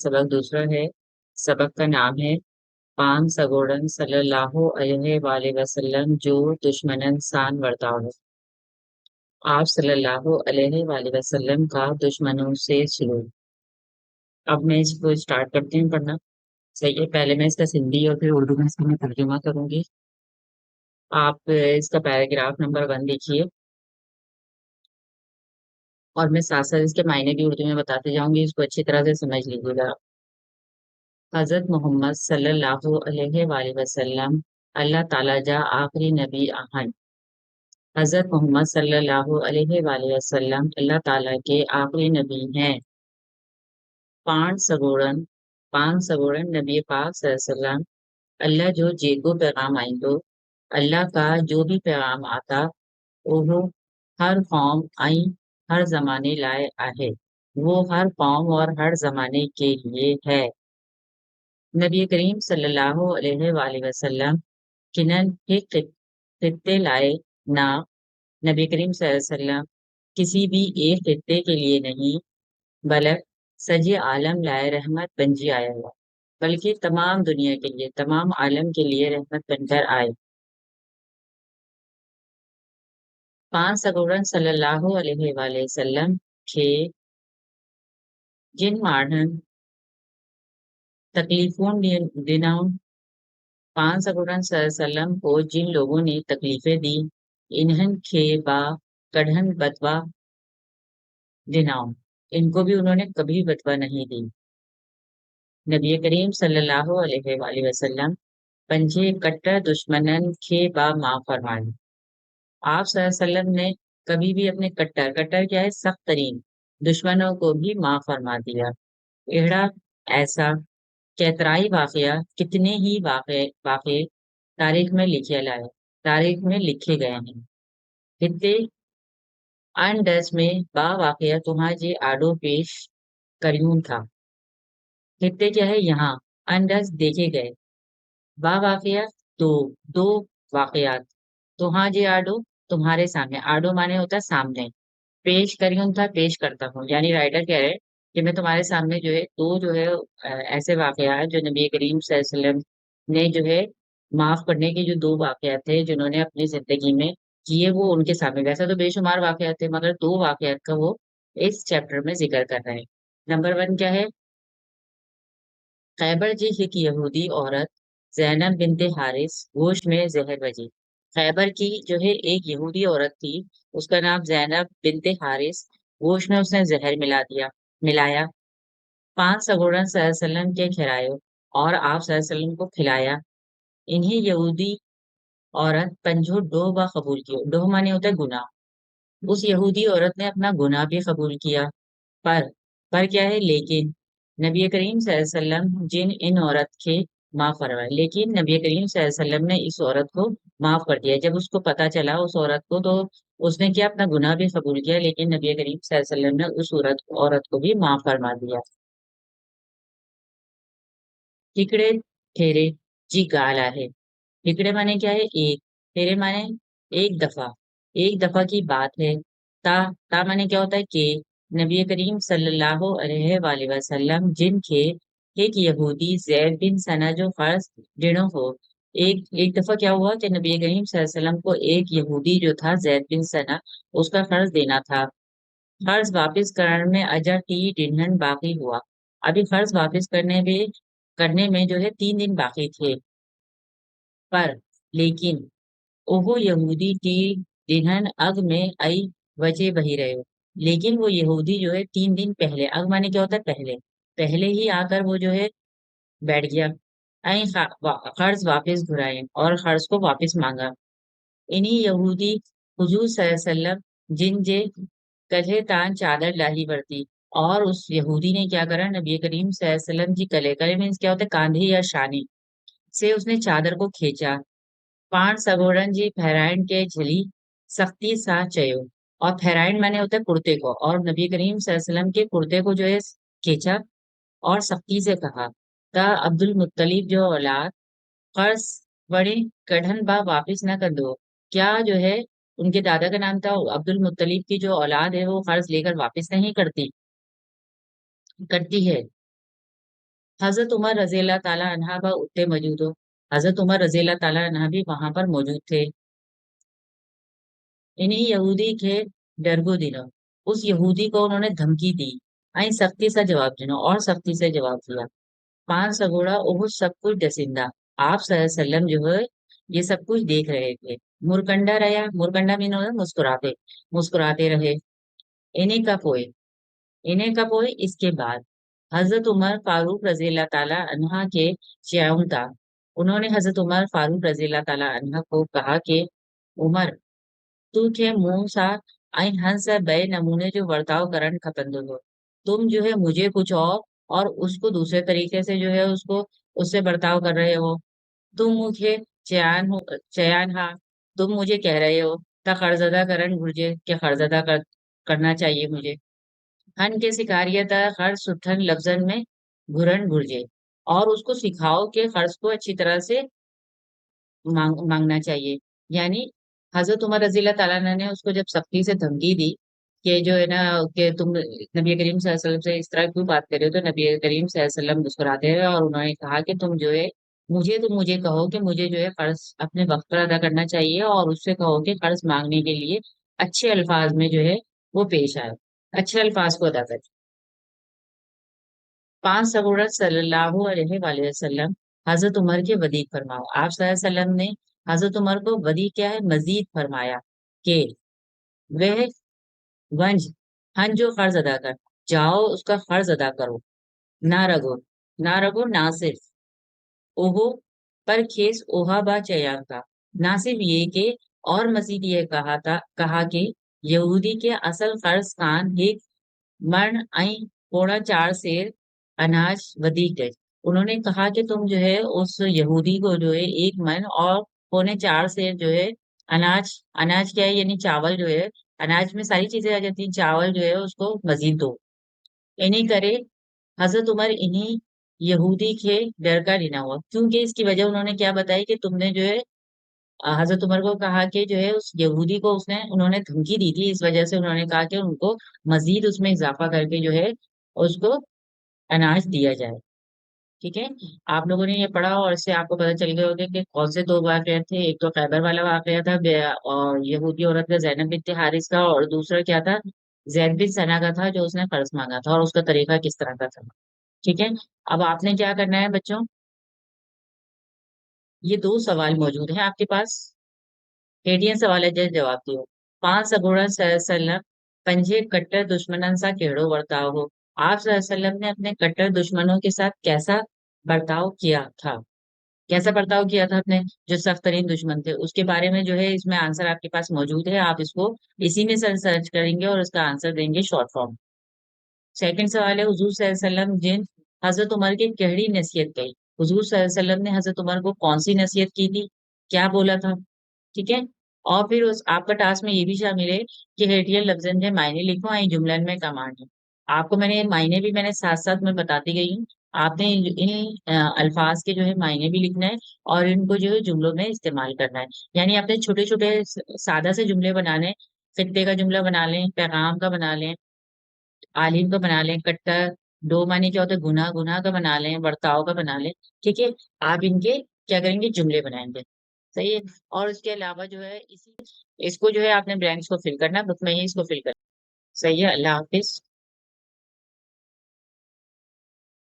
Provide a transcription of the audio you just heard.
سبق دوسرا ہے۔ سبق کا نام ہے پان سگوڑن صلی اللہ علیہ وآلہ وسلم جو دشمنن سان ورتاؤ۔ آپ صلی اللہ علیہ وآلہ وسلم کا دشمنوں سے سلوک۔ اب میں اس کو اسٹارٹ کرتی ہوں پڑھنا۔ صحیح ہے، پہلے میں اس کا سندھی اور پھر اردو میں اس کا میں ترجمہ کروں گی۔ آپ اس کا پیراگراف نمبر 1 دیکھیے اور میں ساتھ ساتھ اس کے معنی بھی اردو میں بتاتے جاؤں گی، اس کو اچھی طرح سے سمجھ لیجیے گا۔ حضرت محمد صلی اللہ علیہ وآلہ وسلم اللہ تعالیٰ جا آخری نبی آہن۔ حضرت محمد صلی اللہ علیہ وآلہ وسلم اللہ تعالیٰ کے آخری نبی ہیں۔ پان سگوڑن نبی پاک صلی اللہ علیہ وسلم اللہ جو جیگو پیغام آئیں دو، اللہ کا جو بھی پیغام آتا وہ ہر قوم آئیں ہر زمانے لائے آہے، وہ ہر قوم اور ہر زمانے کے لیے ہے۔ نبی کریم صلی اللہ علیہ وآلہ وسلم کنن ایک خطے لائے نہ، نبی کریم صلی اللہ علیہ وسلم کسی بھی ایک خطے کے لیے نہیں بلکہ سجے عالم لائے رحمت بنجی آیا ہوا، بلکہ تمام دنیا کے لیے تمام عالم کے لیے رحمت بن کر آئے۔ پان سگوڑن صلی اللہ علیہ وآلہ وسلم کے جن ماڑھن تکلیفوں دنوں، پان سگوڑن صلی اللہ علیہ وسلم کو جن لوگوں نے تکلیفیں دی، انہن کے با کڑھن بتوا دناؤں، ان کو بھی انہوں نے کبھی بتوا نہیں دی۔ نبی کریم صلی اللہ علیہ وآلہ وسلم پنجے کٹر دشمنن کے با معاف فرمائے۔ آپ صلی اللہ علیہ وسلم نے کبھی بھی اپنے کٹر کیا ہے، سخت ترین دشمنوں کو بھی معاف فرما دیا۔ ایڑا ایسا کیترائی واقعہ کتنے ہی واقع تاریخ میں لکھے گئے ہیں۔ ہتے انڈس میں با واقعہ تمہاں جے آڈو پیش کریون تھا۔ ہتے کیا ہے یہاں، انڈس دیکھے گئے، با واقعہ دو واقعات، تمہاں جے آڈو تمہارے سامنے، آڈو مانے ہوتا ہے سامنے، پیش کریون تھا پیش کرتا ہوں، یعنی رائٹر کہہ رہے کہ میں تمہارے سامنے جو ہے دو جو ہے ایسے واقعات جو نبی کریم صلی اللہ علیہ وسلم نے جو ہے معاف کرنے کے جو دو واقعات تھے جنہوں نے اپنی زندگی میں کیے، وہ ان کے سامنے، ویسے تو بے شمار واقعات تھے مگر دو واقعات کا وہ اس چیپٹر میں ذکر کر رہے ہیں۔ نمبر 1 کیا ہے، خیبر جی ایک یہودی عورت زینب بنت حارث گوشت میں زہر بجی۔ خیبر کی جو ہے ایک یہودی عورت تھی، اس کا نام زینب بنت حارث، گوشت میں اس نے زہر ملایا۔ پان سگوڑن صلی اللہ علیہ وسلم کے کھلائے اور آپ صلی اللہ علیہ وسلم کو کھلایا۔ انہیں یہودی عورت پنجو ڈوہ با قبول کیا، ڈوہ مانے ہوتا ہے گناہ، اس یہودی عورت نے اپنا گناہ بھی قبول کیا، پر کیا ہے، لیکن نبی کریم صلی اللہ علیہ وسلم جن ان عورت کے معاف فرمائے، لیکن نبی کریم صلی اللہ علیہ وسلم نے اس عورت کو معاف کر دیا۔ جب اس کو پتا چلا اس عورت کو، تو اس نے کیا اپنا گناہ بھی قبول کیا، لیکن نبی کریم صلی اللہ علیہ وسلم نے اس عورت کو بھی معاف فرما دیا۔ ہکڑے ٹھہرے جی گالا ہے، ہکڑے مانے کیا ہے ایک، ٹھہرے مانے ایک دفعہ کی بات ہے۔ تا مانے کیا ہوتا ہے کہ نبی کریم صلی اللہ علیہ وآلہ وسلم جن کے ایک یہودی زید بن ثنا جو قرض ڈنو ہو، ایک دفعہ کیا ہوا کہ نبی کریم صلی اللہ علیہ وسلم کو ایک یہودی جو تھا زید بن ثنا، اس کا قرض دینا تھا۔ قرض واپس کرنے میں اجا ٹی ڈنہن باقی ہوا، ابھی قرض واپس کرنے میں جو ہے 3 دن باقی تھے، پر لیکن اوہو یہودی ٹی ڈنہن اگ میں آئی وجہ بہی رہے ہو، لیکن وہ یہودی جو ہے 3 دن پہلے، اگ مانے کیا ہوتا ہے پہلے ہی آ کر وہ جو ہے بیٹھ گیا، قرض واپس گھرائے اور قرض کو واپس مانگا۔ انہی یہودی حضور صلی اللہ علیہ وسلم جن جے کلھے تان چادر لاہی برتی، اور اس یہودی نے کیا کرا، نبی کریم صلی اللہ علیہ وسلم کی کلے مینس کیا ہوتا ہے کاندھے یا شانے سے اس نے چادر کو کھینچا۔ پان سگوڑن جی پھیرائن کے جھلی سختی سا چیو، اور پھیرائن مانے ہوتا ہے کرتے کو، اور نبی کریم صلی اللہ علیہ وسلم کے کرتے کو جو ہے کھینچا اور سختی سے کہا، تا عبد المطلب جو اولاد قرض بڑے کڑھن با واپس نہ کر دو، کیا جو ہے ان کے دادا کا نام تھا عبد المطلب کی جو اولاد ہے وہ قرض لے کر واپس نہیں کرتی ہے۔ حضرت عمر رضی اللہ تعالیٰ عنہ با اتے موجود ہو، حضرت عمر رضی اللہ تعالیٰ عنہ بھی وہاں پر موجود تھے۔ انہیں یہودی کے ڈرگو دنوں، اس یہودی کو انہوں نے دھمکی دی، سختی سے جواب دینا اور سختی سے جواب دیا۔ پانچ سگوڑا وہ سب کچھ ڈسندہ، آپ صلی اللہ علیہ وسلم جو ہے یہ سب کچھ دیکھ رہے تھے۔ مرکنڈا رہا، مرکنڈا مین مسکراتے، مسکراتے رہے۔ انہیں کب ہوئے، انہیں کب ہوئے اس کے بعد حضرت عمر فاروق رضی اللہ تعالیٰ عنہ کے چیاؤں تھا، انہوں نے حضرت عمر فاروق رضی اللہ تعالیٰ عنہ کو کہا کہ عمر تو کے منہ سا ہنس بے نمونے جو برتاؤ کرن کھپندو ہو، تم جو ہے مجھے کچھ اور اس کو دوسرے طریقے سے جو ہے اس سے برتاؤ کر رہے ہو۔ تم مجھے چیان ہا، تم مجھے کہہ رہے ہو تا خرزدہ کرن گرجے کہ کرنا چاہیے مجھے۔ ہن کے سکھاریتا خرچ سٹھن لفظن میں گھرن گرجے، اور اس کو سکھاؤ کہ قرض کو اچھی طرح سے مانگنا چاہیے۔ یعنی حضرت عمر رضی اللہ تعالیٰ عنہ نے اس کو جب سختی سے دھمکی دی کہ جو ہے نا کہ تم نبی کریم صلی اللہ علیہ وسلم سے اس طرح کیوں بات کر رہے ہو، تو نبی کریم صلی اللہ علیہ وسلم مسکراتے رہے اور انہوں نے کہا کہ تم جو ہے مجھے کہو کہ مجھے جو ہے قرض اپنے وقت پر ادا کرنا چاہیے، اور اس سے کہو کہ قرض مانگنے کے لیے اچھے الفاظ میں جو ہے وہ پیش آئے، اچھے الفاظ کو ادا کرے۔ پانچ سگوڑت صلی اللہ علیہ وآلہ وسلم حضرت عمر کے ودیع فرماؤ، آپ صلی اللہ علیہ وسلم نے حضرت عمر کو ودیع کیا ہے، مزید فرمایا کہ وہ ونج ہن جو قرض ادا کر جاؤ، اس کا قرض ادا کرو، نہ رگو، نہ رگو، نہ صرف اوہو پر کھیس اوہا با چیان کا، نہ صرف یہ کہ اور مزید یہ کہا کہ یہودی کے اصل قرض کان ایک مرن پوڑا 4 سیر اناج ودیک ہے۔ انہوں نے کہا کہ تم جو ہے اس یہودی کو جو ہے 1 من اور 4.25 سیر جو ہے اناج، اناج کیا ہے یعنی چاول جو ہے، اناج میں ساری چیزیں آ جاتی ہیں، چاول جو ہے اس کو مزید دو۔ انہیں کرے حضرت عمر انہیں یہودی کے ڈر کا لینا ہوا، کیونکہ اس کی وجہ انہوں نے کیا بتائی کہ تم نے جو ہے حضرت عمر کو کہا کہ جو ہے اس یہودی کو انہوں نے دھمکی دی تھی، اس وجہ سے انہوں نے کہا کہ ان کو مزید اس میں اضافہ کر کے جو ہے اس کو اناج دیا جائے۔ ٹھیک ہے، آپ لوگوں نے یہ پڑھا اور اس سے آپ کو پتہ چل گیا ہوگا کہ کون سے 2 واقعات تھے، ایک تو خیبر والا واقعہ تھا اور یہودی عورت کا زینب بنت حارث کا، اور دوسرا کیا تھا، زید بن ثنا کا تھا جو اس نے قرض مانگا تھا اور اس کا طریقہ کس طرح کا تھا۔ ٹھیک ہے، اب آپ نے کیا کرنا ہے بچوں، یہ 2 سوال موجود ہیں آپ کے پاس، ٹیڈین سوال ہے جواب دیو۔ 5 سگوڑا صلی اللہ علیہ وسلم پنجے کٹر دشمنن سا کیڑو برتاؤ ہو، آپ صلی اللہ علیہ وسلم نے اپنے کٹر دشمنوں کے ساتھ کیسا برتاؤ کیا تھا، کیسا برتاؤ کیا تھا اپنے جو سخت ترین دشمن تھے، اس کے بارے میں جو ہے اس میں آنسر آپ کے پاس موجود ہے، آپ اس کو اسی میں سرچ کریں گے اور اس کا آنسر دیں گے شارٹ فارم۔ سیکنڈ سوال ہے حضور صلی اللہ علیہ وسلم جن حضرت عمر کی کہڑی نصیحت کہی، حضور صلی اللہ علیہ وسلم نے حضرت عمر کو کون سی نصیحت کی تھی، کیا بولا تھا۔ ٹھیک ہے، اور پھر آپ کا ٹاسک میں یہ بھی شامل ہے کہ ہیٹیل لفظن کے معنی لکھو آئی جملن میں کمانڈ، آپ کو میں نے معنی بھی میں نے ساتھ ساتھ میں بتاتی گئی ہوں، آپ نے ان الفاظ کے جو ہے معنی بھی لکھنا ہے اور ان کو جو ہے جملوں میں استعمال کرنا ہے، یعنی آپ نے چھوٹے چھوٹے سادہ سے جملے بنا لیں، خطے کا جملہ بنا لیں، پیغام کا بنا لیں، عالم کا بنا لیں، کٹر 2 معنی کیا ہوتے ہیں، گناہ، گناہ کا بنا لیں، برتاؤ کا بنا لیں۔ ٹھیک ہے، آپ ان کے کیا کریں گے، جملے بنائیں گے، صحیح ہے، اور اس کے علاوہ جو ہے اس کو جو ہے آپ نے بلینکس کو فل کرنا، بک میں ہی اس کو فل کرنا۔ صحیح ہے، اللہ حافظ۔